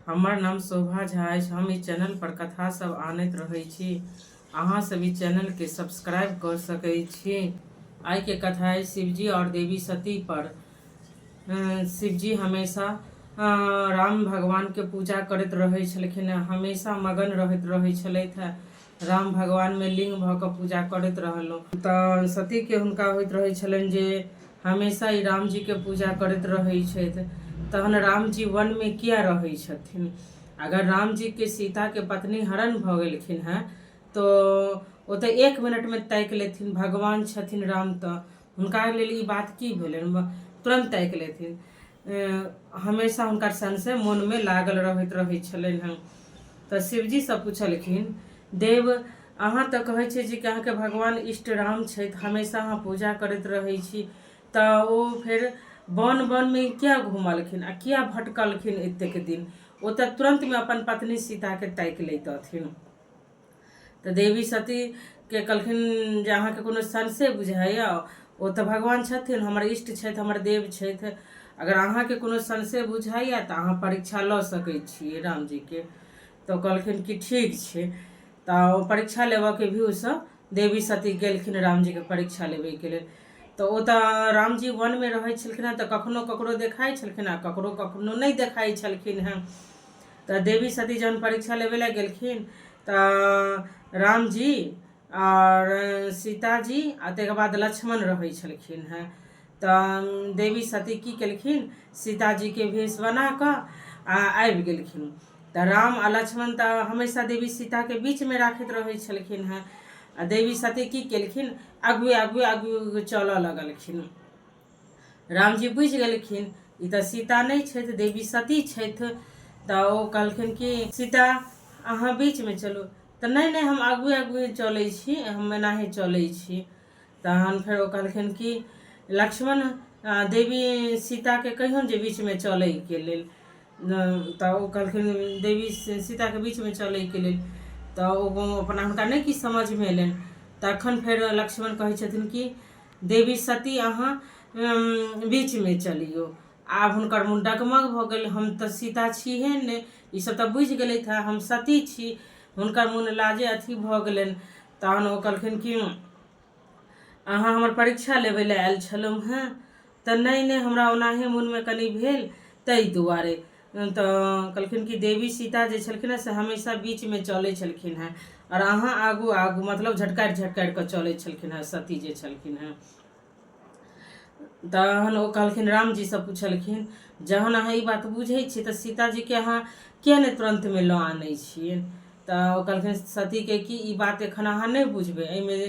हमर नाम शोभा झा अछि। हम ई चैनल पर कथा सब आनैत रहै छी। अहाँ सब ई चैनल के सब्सक्राइब कर सकै छी। आइ के कथा है शिवजी और देवी सती पर। शिवजी हमेशा राम भगवान के पूजा करैत रहै छलखिन, हमेशा मगन रहै छलथि है। राम भगवान में लिंग भ के पूजा करैत रहलहुँ तऽ सती के हुनका होइत रहै छलनि जे हमेशा ई राम जी के पूजा करैत रहै छथि, तहन राम जी वन में किया रहै छथिन। अगर राम जी के सीता के पत्नी हरण भ गेलखिन हैं तो ओ तऽ 1 मिनट में ताकि लेथिन, भगवान छथिन राम, तऽ हुनका लेल ई बात की भेलनि, तुरंत ताकि लेथिन। हमेशा हुनकर संशय मन में लागल रहैत रहै छलनि हैं। तऽ शिवजी से पूछलखिन, देव अहाँ तऽ कहै छी जे कि अहाँके भगवान इष्ट राम छथि, हमेशा अहाँ पूजा करैत रहै छी, तऽ ओ फिर वन में किया घूमलखिन आ किया भटकलखिन एतेक दिन। ओ तऽ तुरंत में अपन पत्नी सीता के ताकि लैतथिन। तऽ देवी सती के कहलखिन जे अहाँके कोनो संशय बुझाइया, ओ तऽ भगवान छथिन, हमर इष्ट छथि, हमर देव छथि। अगर अहाँके कोनो संशय बुझाइया तऽ अहाँ परीक्षा लऽ सकै छियै राम जी के। तऽ कहलखिन कि ठीक छै। तऽ ओ परीक्षा लेबऽ के व्यू से देवी सती गेलखिन राम जी के परीक्षा लेबे के लेल। तऽ ओ तऽ राम जी वन में रहै छलखिन हैं, तऽ कखनो ककरो देखाइ छलखिन आ कखनो नहीं देखाइ छलखिन हैं। तऽ देवी सती जहन परीक्षा लेबे ला गेलखिन तऽ राम जी और सीता जी आ तकर बाद लक्ष्मण रहै छलखिन हैं। तऽ देवी सती की केलखिन, सीता जी के भेष बना कऽ आबि गेलखिन। तऽ राम आ लक्ष्मण तऽ हमेशा देवी सीता के बीच में राखैत रहै छलखिन हैं। आ देवी सती की केलखिन, आगू चलऽ लगलखिन। राम जी बुझि गेलखिन ई तऽ सीता नहीं छथि, देवी सती छथि। तऽ ओ कहलखिन कि सीता अहाँ बीच में चलू। तऽ नहीं हम आगू चलै छी, हम एनाहे चलै छी। तहन फेर ओ कहलखिन कि लक्ष्मण देवी सीता के कहियौन जे बीच में चलै के लेल। तऽ ओ कहलखिन देवी सीता के बीच में चलै के लेल। तऽ ओ अपना हुनका नहीं किछु समझ में एलनि। तखन फेर लक्ष्मण कहै छथिन कि देवी सती अहाँ बीच में चलियौ। आब हुनकर मोन डगमग भऽ गेल, हम तऽ सीता छिहे नहि, ई सब तऽ बुझि गेलथि है हम सती छी। हुनकर मोन लाजे अथी भऽ गेलनि। तहन ओ कहलखिन कि अहाँ हमर परीक्षा लेबै ला आयल छलहुँ हैं। तऽ नहीं हमरा ओनाहे मोन में कनि भेल ताहि दुआरे। तऽ कहलखिन कि देवी सीता जे छलखिन हैं से हमेशा बीच में चलै छलखिन हैं, और अहाँ आगू मतलब झटकारि कऽ चलै छलखिन हैं सती जे छलखिन हैं। तहन ओ कहलखिन राम जी से पूछलखिन, जहन अहाँ ई बात बुझै छियै तऽ सीता जी के अहाँ किया नहीं तुरंत में लऽ आनै छियै। तऽ ओ कहलखिन सती के कि ई बात एखन अहाँ नहीं बुझबै, एहिमे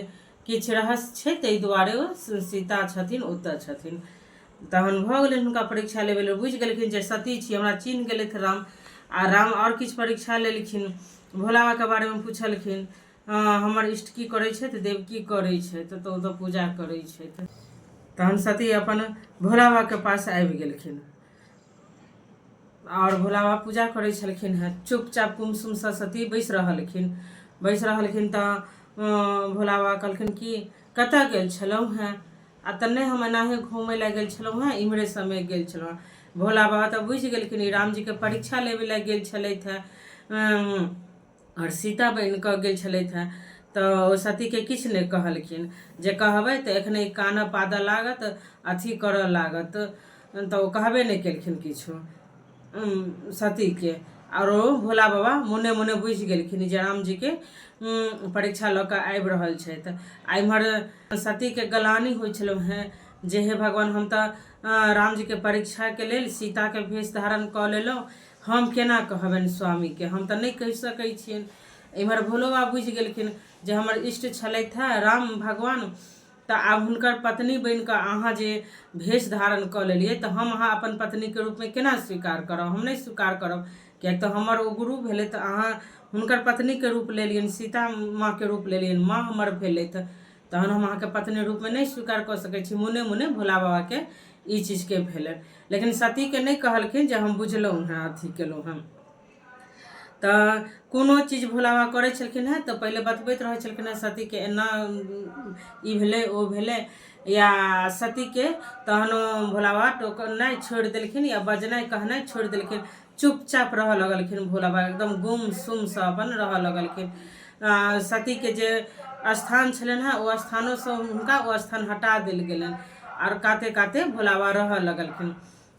किछु रहस्य छै, ताहि दुआरे ओ सीता छथिन ओतऽ छथिन। तहन भऽ गेलनि हुनका परीक्षा लेबै लेल, बुझि गेलखिन जे सती छी, हमरा चिन्ह गेलथि राम। आ राम और किछु परीक्षा लेलखिन, भोला बाबा के बारे में पूछलखिन, हमर इष्ट की करै छथि, देव की करै छथि, तऽ ओ तऽ पूजा करै छथि। तहन सती अपन भोला बाबा के पास आबि गेलखिन और भोला बाबा पूजा करै छलखिन हैं। चुपचाप कुमसुम से सती बैस रहलखिन। तऽ भोला बाबा कहलखिन कि कतऽ गेल छलहुँ हैं। आ तऽ नहीं हम एनाहे घूमय ला गेल छलहुँ हैं, इम्हरे समय गेल छलहुँ हैं। भोला बाबा तऽ बुझि गेलखिन ई राम जी के परीक्षा लेबे ला गेल छलथि हैं और सीता बनि कऽ गेल छलथि हैं। तऽ ओ सती के किछु नहीं कहलखिन, जे कहबै तऽ एखने कानऽ पादऽ लागत, अथी करऽ लागत। तऽ ओ कहबे नहीं केलखिन किछु सती के। और भोला बाबा मोने मोने बुझि गेलखिन जे राम जी के परीक्षा लऽ कऽ आबि रहल छथि। आ इम्हर सती के गलानी होइ छलहुँ हैं जे हे भगवान, हम तऽ राम जी के परीक्षा के लेल सीता के भेष धारण कऽ लेलहुँ, हम केना कहबनि स्वामी के, हम तऽ नहीं कहि सकै छियनि। इम्हर भोलो बाबा बुझि गेलखिन जे हमर इष्ट छलथि है राम भगवान, तऽ आब हुनकर पत्नी बनि कऽ अहाँ जे भेष धारण कऽ लेलियै तऽ हम अहाँ अपन पत्नी के रूप में केना स्वीकार करब, हम नहीं स्वीकार करब। किएक तऽ हमर ओ गुरु भेलथि, तऽ अहाँ हुनकर पत्नी के रूप लेलियनि, सीता माँ के रूप लेलियनि, माँ हमर भेलथि, तहन हम अहाँके पत्नी रूप में नहीं स्वीकार कऽ सकै छी। मोने मोने भोला बाबा के ई चीज के भेलनि, लेकिन सती के नहीं कहलखिन जे हम बुझलहुँ हैं, अथी केलहुँ हैं। तऽ कोनो चीज भोला बाबा करै छलखिन हैं तऽ पहिले बतबैत रहै छलखिन हैं सती के, एना ई भेलै ओ भेलै या सती के। तहन भोला बाबा टोकनाइ छोड़ि देलखिन या बजनाइ कहनाइ छोड़ि देलखिन। चुपचाप रह लगलखिन भोला बाबा, एकदम गुम सुम सँ अपन रह लगलखिन। सती के जे स्थान छलनि हैं ओ स्थानों से हुनका ओ स्थान हटा देल गेलनि और काते काते भोला बाबा रह लगलखिन।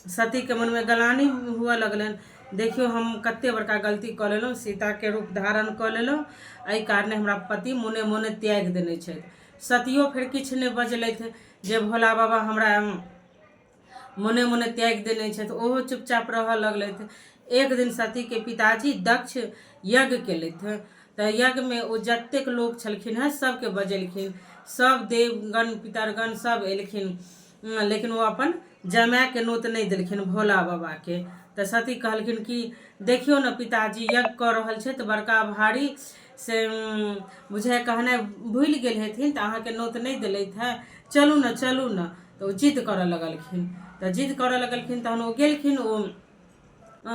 सती के मन में गलानी हुआ लगलनि, देखियो हम कते बड़का गलती कऽ लेलहुँ, सीता के रूप धारण कऽ लेलहुँ, एहि कारणे हमरा पति मोने मोने त्याग देने छथि। सतियो फिर किछु नहि बजलथि जे भोला बाबा हमरा मोने मोने त्याग देने छथि, ओहो चुपचाप रह लगलथि। एक दिन सती के पिताजी दक्ष यज्ञ केलथि, तऽ यज्ञ में ओ जतेक लोग छलखिन हैं सबके बजेलखिन, सब देवगण पितरगण सब एलखिन, लेकिन वो अपन जमाय के नोत नहीं देलखिन भोला बाबा के। तऽ सती कहलखिन कि देखियो न पिताजी यज्ञ कऽ रहल छै तऽ बड़का भारी से बुझे कहनाइ भूलि गेल हेथिन, तऽ अहाँके नोत नहीं देलथि है, चलू न चलू न। तऽ ओ जिद करऽ लगलखिन, तऽ जिद करऽ लगलखिन, तहन ओ गेलखिन। ओ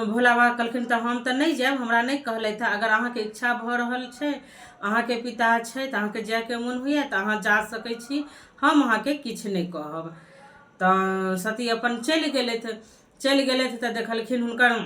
भोला बाबा कहलखिन तऽ हम तऽ नहीं जायब, हमरा नहीं कहलथि है, अगर अहाँके इच्छा भऽ रहल छै, अहाँके पिता छै तऽ अहाँके जायके मोन होइए तऽ अहाँ जा सकै छी, हम अहाँके किछु नहीं कहब। तऽ सती अपन चलि गेलथि तऽ देखलखिन हुनकर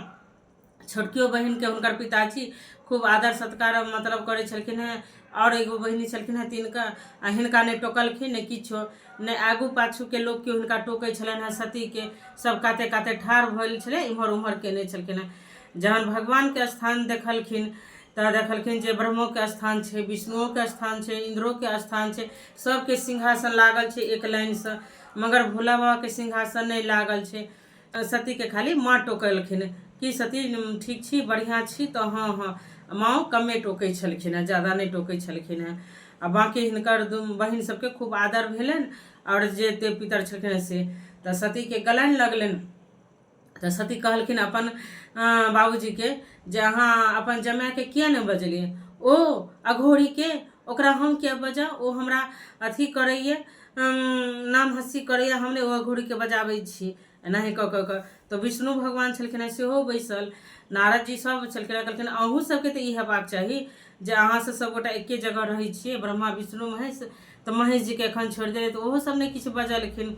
छोटकियो बहिन के हुनकर पिताजी खूब आदर सत्कार मतलब करे छलखिन हैं, और एगो बहिनी छलखिन हैं तिनका, हिनका नहीं टोकलखिन नहीं किछो, नहीं आगू पाछू के लोग के हुनका टोकै छलनि हैं। सती के सब काते काते ठाढ़ भेल छलै, इम्हर उम्हर केने छलखिन हैं। जहन भगवान के स्थान देखलखिन तऽ देखलखिन जे ब्रह्मो के स्थान छै, विष्णुओं के स्थान छै, इंद्रो के स्थान छै, सबके सिंहासन लागल छै एक लाइन से, मगर भोला बाबा के सिंहासन नहीं लागल छै। सती के खाली माँ टोकलखिन कि सती ठीक छी, बढ़िया छी, तो हाँ हाँ माँ कमे टोकै छलखिन हैं, ज्यादा नहीं टोकै छलखिन हैं। आ बाकी हिनकर बहिन सबके खूब आदर भेलनि, और जे देव पितर छलखिन हैं से। तऽ सती के गलानि लगलनि, तऽ सती कहलखिन अपन बाबूजी के जे अहाँ अपन जमाय के किया नहीं बजलियै, ओ अघोरी के ओकरा हम किया बजा, ओ हमरा अथी करैए, नाम हँसी करैए, हमने ओ अघोरी के बजाबै छी एनाही कऽ कऽ। तऽ विष्णु भगवान छलखिन हैं सेहो बैसल, नारद जी सब छलखिन हैं, कहलखिन अहूँ सबके तऽ ई हेबाक चाही जे अहाँ से सबगोटा एके जगह रहै छियै, ब्रह्मा विष्णु महेश, तऽ महेश जी के एखन छोड़ि देलै, तऽ ओहो सब नहीं किछु बजलखिन।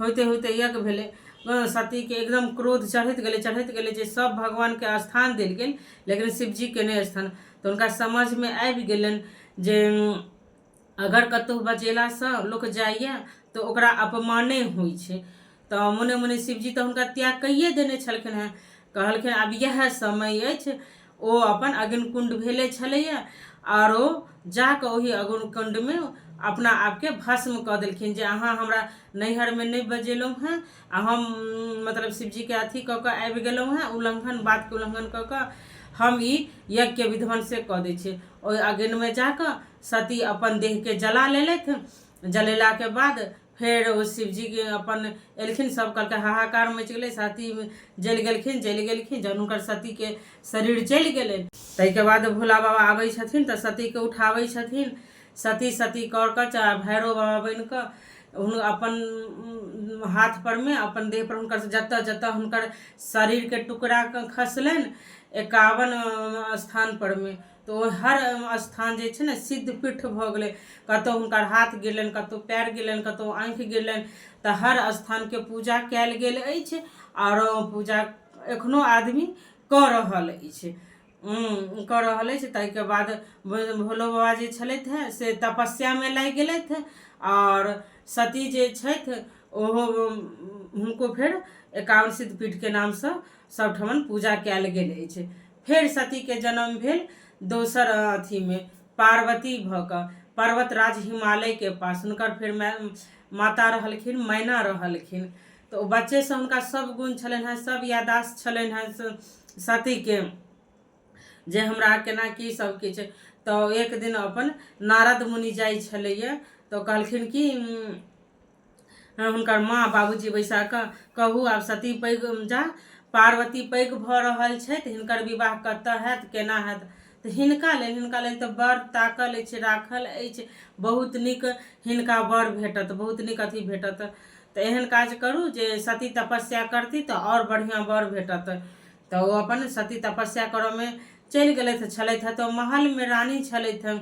होते होते यज्ञ भेलै, सती के एकदम क्रोध चढ़ैत गेलै जे सब भगवान के स्थान देल गेल लेकिन शिव जी के नहीं स्थान। तऽ हुनका समझ में आबि गेलनि जे अगर कतहु बजेला से लोक जाइए तऽ ओकरा अपमाने होइ छै। तऽ मोने मोने शिवजी तऽ हुनका त्याग कइए देने छलखिन हैं, कहलखिन आब यह समय अछि। ओ अपन अग्निकुंड भेले छलैया, और ओ जाके ओही अग्निकुंड में अपना आपके भस्म कऽ देलखिन जे अहाँ हमरा नैहर में नहीं बजेलहुँ हैं, आ हम मतलब शिवजी के अथी कऽ कऽ आबि गेलहुँ हैं, उल्लंघन बात के उल्लंघन कऽ कऽ हम ई यज्ञ के विध्वंस कऽ दै छियै। ओहि अग्नि में जाकऽ सती अपन देह के जला लेलथि, जलेला के बाद फिर ओ शिवजी के अपन एलखिन, सब कहलकै हाहाकार मचि गेलै, सती जलि गेलखिन जहन हुनकर सती के शरीर जलि गेलै, ताहिके बाद भोला बाबा आबै छथिन तऽ सती के उठाबै छथिन, सती कर कऽ चाहे भैरव बाबा बनि कऽ अपन हाथ पर में अपन देह पर हुनकर जतऽ जतऽ हुनकर शरीर के टुकड़ा खसलनि 51 स्थान पर में, तो हर स्थान जे छै ने सिद्ध पीठ भऽ गेलै, कतहु हुनकर हाथ गिरलनि, कतहु पैर गिरलनि, कतहु आँखि गिरलनि, तऽ हर स्थान के पूजा कयल गेल अछि, और पूजा एखनो आदमी कऽ रहल अछि। ताहिके बाद भोलो बाबा जे छलथि हैं से तपस्या में लागि गेलथि, और सती जे छथि ओहो हुनको फिर 51 सिद्धपीठ के नाम से सब ठमन पूजा कयल गेल अछि। फिर सती के जन्म भेल दोसर अथी में पार्वती भऽ कऽ, पर्वतराज हिमालय के पास हुनकर फिर माता रहलखिन, मैना रहलखिन। तो बच्चे से हुनका सब गुण छलनि हैं, सब यादाश्त छलनि हैं सती के जे हमरा केना की सब किछु। तो एक दिन अपन नारद मुनि जाइ छलैया, तो कहलखिन कि हुनकर माँ बाबूजी बैसा कऽ कहू आब सती पैघ जा, पार्वती पैघ भऽ रहल छथि, हिनकर विवाह कतऽ हैत केना हैत। तऽ हिनका लेल तऽ बर ताकल अछि, राखल अछि, बहुत नीक हिनका बर भेटत, बहुत नीक अथी भेटत। तऽ एहन काज करू जे सती तपस्या करती तऽ और बढ़िया बर भेटत। तऽ ओ अपन सती तपस्या करऽ में चलि गेलथि छलथि, तऽ महल में रानी छलथि,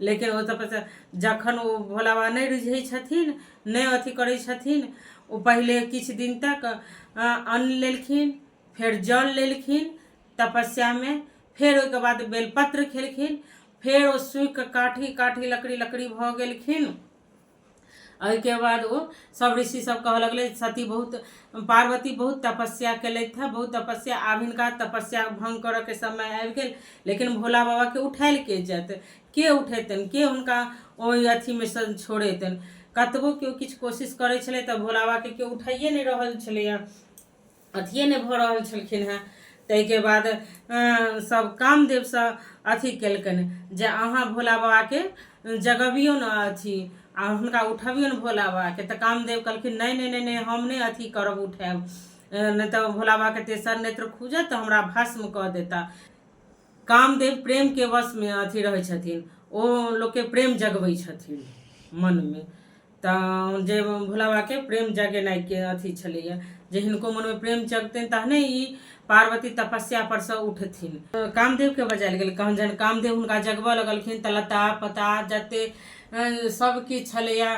लेकिन ओ तपस्या जखन ओ भोला बाबा नहीं रिझै छथिन, नहीं अथी करै छथिन, ओ पहिले किछु दिन तक अन्न लेलखिन, फिर जल लेलखिन, तपस्या में। फिर ओहिके बाद बेलपत्र खेलखिन, फिर ओ सूखि काठी काठी लकड़ी भऽ गेलखिन। एहिके बाद वो सब ऋषि सब कह लगले सती बहुत पार्वती बहुत तपस्या केलथि है, बहुत तपस्या, आब हिनका तपस्या भंग करऽ के समय आबि गेल। लेकिन भोला बाबा के उठायल के जेतै, के उठेतनि, के हुनका ओहि अथी में से छोड़ेतनि। कतबो केओ किछु कोशिश करै छलै तऽ भोला बाबा के केओ उठाइए नहि रहल छलैए, अथिए नहि भऽ रहल छलखिन हेँ। ताहिके बाद सब कामदेवसँ अथी केलकनि जे अहाँ भोला बाबाके जगबियौ ने, अथी आ हुनका उठबियौ ने भोला बाबाके। तऽ कामदेव कहलखिन नहीं नहीं नहीं नहीं, हम नहीं अथी करब, उठायब, नहीं तऽ भोला बाबाके तेसर नेत्र खुजत तऽ हमरा भस्म कऽ देता। कामदेव प्रेम के वश में अथी रहै छथिन, ओ लोग के प्रेम जगबै छथिन मन में। तऽ जे भोला बाबा के प्रेम जगेनाइ के अथी छलैया, जे हिनको मन में प्रेम जगतनि तहने ई पार्वती तपस्या पर से उठथिन। कामदेव के बजायल गेल। कहन जहन कामदेव हुनका जगबऽ लगलखिन तऽ लता पता जते सब किछु छलैया,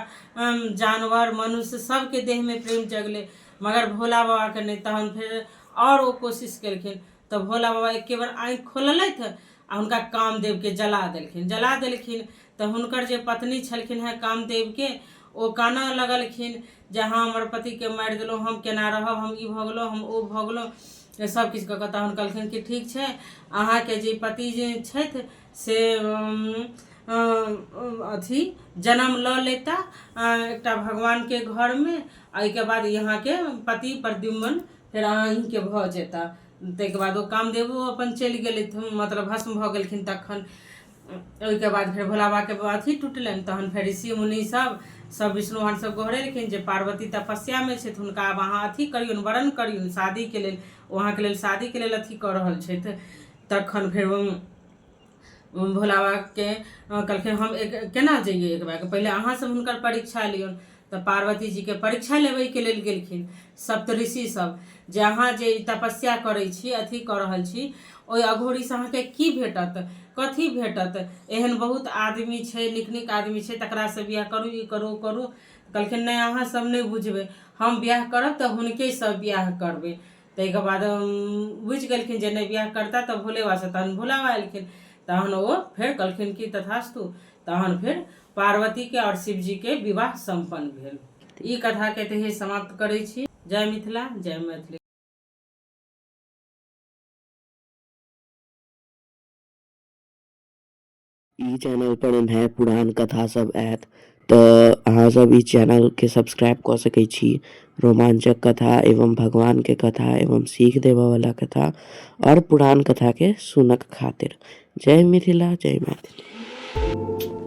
जानवर मनुष्य सबके देह में प्रेम जगले, मगर भोला बाबा के नहीं। तहन फिर और वो कोशिश केलखिन तऽ भोला बाबा एके बार आँखि खोललथि आ हुनका कामदेव के जला देलखिन। तऽ हुनकर जे पत्नी छलखिन हैं कामदेव के, ओ कानऽ लगलखिन जे हाँ हमर पति के मारि देलहुँ, हम केना रहब, हम ई भऽ गेलहुँ, हम ओ भऽ गेलहुँ, सब किछु कऽ कऽ। तहन कहलखिन कि ठीक छै, अहाँके जे पति जे छथि से अथी जन्म लऽ लेता एकटा भगवान के घर में, एहिके बाद यहाँ के पति प्रद्युम्न फिर अहीं के भऽ जेता। ताहिके बाद ओ कामदेवो अपन चलि गेलथि, मतलब भस्म भऽ गेलखिन तखन। ओहिके बाद फिर भोला बाबा के अथी टूटलनि। तहन फिर ऋषि मुनि सब विष्णु भगवान सब गोहरेलखिन जे पार्वती तपस्या में छथि, हुनका आब अहाँ अथी करियौन, वरण करियौन, शादी के लेल, वहाँ के लेल शादी के लेल अथी कऽ रहल छथि। तखन फिर भोला बाबा के कहलखिन हम केना जइयै, एक बार पहिले अहाँ सब हुनकर परीक्षा लियौन। तऽ पार्वती जी के परीक्षा लेबै के लेल गेलखिन सप्तऋषि सब, जे अहाँ जे तपस्या करै छी, अथी कऽ रहल छी, ओहि अघोरी से अहाँके की भेटत, कथी भेटत। एहन बहुत आदमी छै, नीक नीक आदमी छै, तकरा से बियाह करू, ई करू ओ करू। कहलखिन नहीं अहाँ सब नहीं बुझबै, हम बियाह करब तऽ हुनके सब बियाह करबै। ताहिके बाद बुझि गेलखिन जे नहीं बियाह करता तऽ भोले बाबा से। तहन भोला बाबा एलखिन, तहन वो फिर कहलखिन कि तथास्तु। तहन फिर पार्वती के और शिव जी के विवाह संपन्न भेल। ई कथा के तही समाप्त करै छी। जय मिथिला, जय मैथिली। ई चैनल पर एम्हे पुरान कथा सब आयत तऽ अहाँ सब ई चैनल के सब्सक्राइब कऽ सकै छी। रोमांचक कथा एवं भगवान के कथा एवं सीख देबऽ वाला कथा और पुरान कथा के सुनक खातिर। जय मिथिला, जय मैथिली।